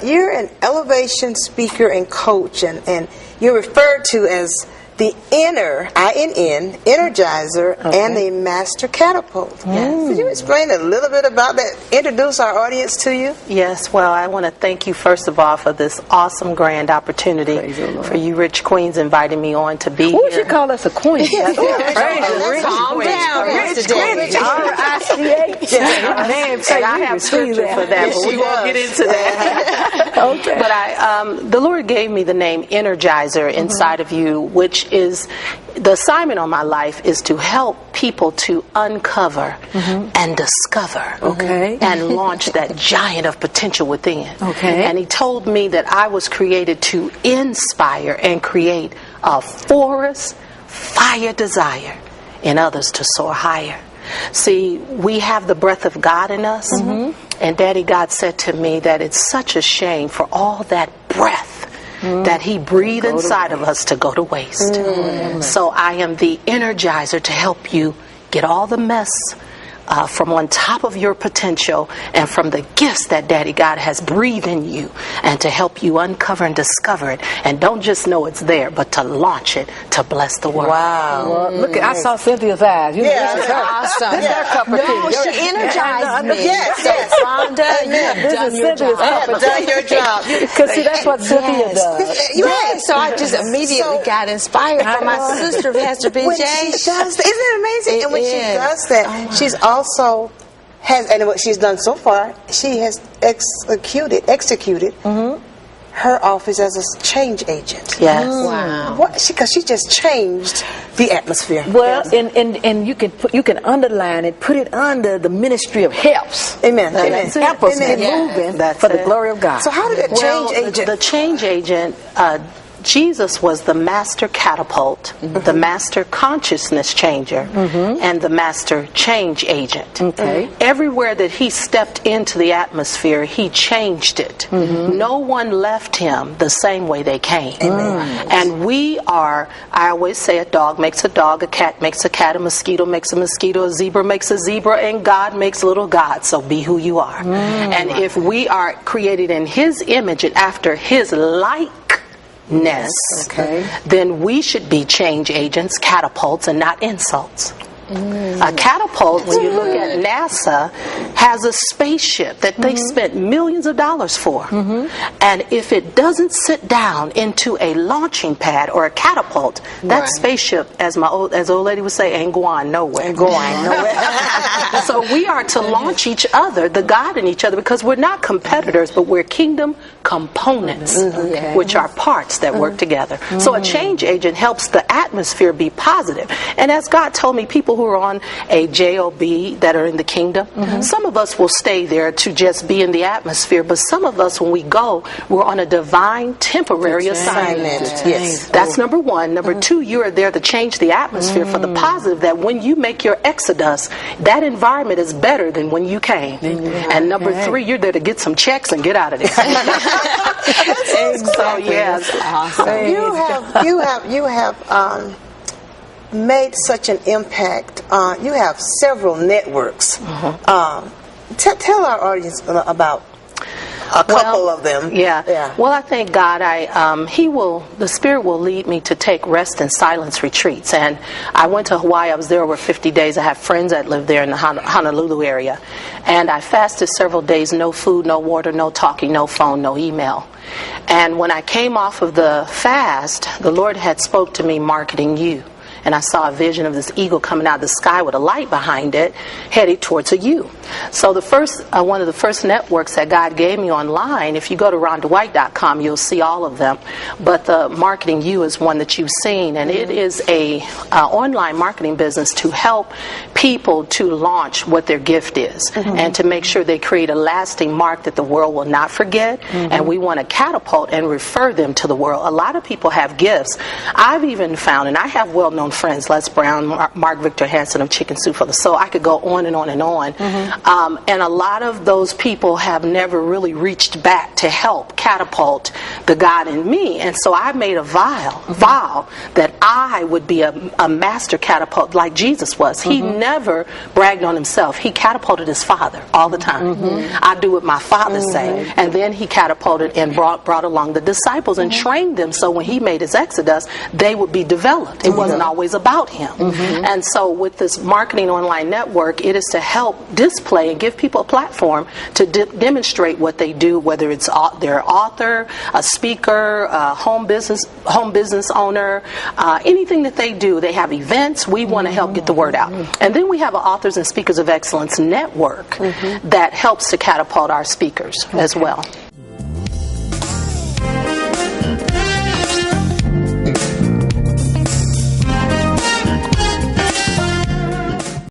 you're an elevation speaker and coach, and you're referred to as the INNERgizer, and the Master Catapult. Yes. Could you explain a little bit about that? Introduce our audience to you. Yes. Well, I want to thank you first of all for this awesome, grand opportunity for you, rich queens, inviting me on to be here. You call us a queen? Yes. Calm down, Rich queen. I have scripture for that, but we won't get into that. Okay. But the Lord gave me the name INNERgizer inside of you, which is the assignment on my life is to help people to uncover and discover and launch that giant of potential within. And he told me that I was created to inspire and create a forest fire desire in others to soar higher. See, we have the breath of God in us, and Daddy God said to me that it's such a shame for all that breath that he breathed inside of us to go to waste. So I am the INNERgizer to help you get all the mess from on top of your potential and from the gifts that Daddy God has breathed in you, and to help you uncover and discover it, and don't just know it's there, but to launch it to bless the world. Wow. Well, look, I saw Cynthia's eyes. This is awesome. This is her cup of tea. No, she energized me. Yes. Rhonda, you have done your job. I have done your job. Because see, that's what Cynthia does. So I just immediately got inspired from my sister, Pastor BJ. When she does that, isn't it amazing? And when she does that, she's also and what she's done so far, she has executed her office as a change agent. Yes. Wow. Because she just changed the atmosphere. Well, and you can underline it, put it under the ministry of helps. Amen. Help us get moving for the glory of God. So how did that change agent? The change agent, Jesus was the master catapult, the master consciousness changer, and the master change agent. Everywhere that he stepped into the atmosphere, he changed it. No one left him the same way they came. And we are, I always say, a dog makes a dog, a cat makes a cat, a mosquito makes a mosquito, a zebra makes a zebra, and God makes little God. So be who you are. And if we are created in his image and after his likeness, then we should be change agents, catapults, and not insults. A catapult, when you look at NASA, has a spaceship that they spent millions of dollars for. And if it doesn't sit down into a launching pad or a catapult, that spaceship, as old lady would say, ain't going nowhere. So we are to launch each other, the God in each other, because we're not competitors, but we're kingdom components, which are parts that work together. So a change agent helps the atmosphere be positive. And as God told me, people who are on a job that are in the kingdom, some of us will stay there to just be in the atmosphere, but some of us, when we go, we're on a divine temporary assignment. Yes. That's number one. Number two, you are there to change the atmosphere for the positive, that when you make your exodus, that environment is better than when you came. And number three, you're there to get some checks and get out of there. So yes, awesome. You have made such an impact. You have several networks. Tell our audience about a couple of them. Well, I thank God. The Spirit will lead me to take rest and silence retreats. And I went to Hawaii. I was there over 50 days. I have friends that live there in the Honolulu area. And I fasted several days, no food, no water, no talking, no phone, no email. And when I came off of the fast, the Lord had spoke to me, marketing you. And I saw a vision of this eagle coming out of the sky with a light behind it, headed towards a U. So the first, one of the first networks that God gave me online, if you go to RhondaWhite.com, you'll see all of them. But the Marketing You is one that you've seen, and it is a online marketing business to help people to launch what their gift is, and to make sure they create a lasting mark that the world will not forget. And we want to catapult and refer them to the world. A lot of people have gifts. I've even found, and I have well-known friends, Les Brown, Mark Victor Hansen of Chicken Soup for the Soul. I could go on and on and on. And a lot of those people have never really reached back to help catapult the God in me. And so I made a vow that I would be a master catapult like Jesus was. He never bragged on himself. He catapulted his Father all the time. I do what my Father say. And then he catapulted and brought along the disciples and trained them so when he made his exodus, they would be developed. It wasn't always about him. And so with this marketing online network, it is to help display and give people a platform to demonstrate what they do, whether it's their author, a speaker, a home business owner, anything that they do. They have events. We want to help get the word out. And then we have an Authors and Speakers of Excellence network that helps to catapult our speakers as well.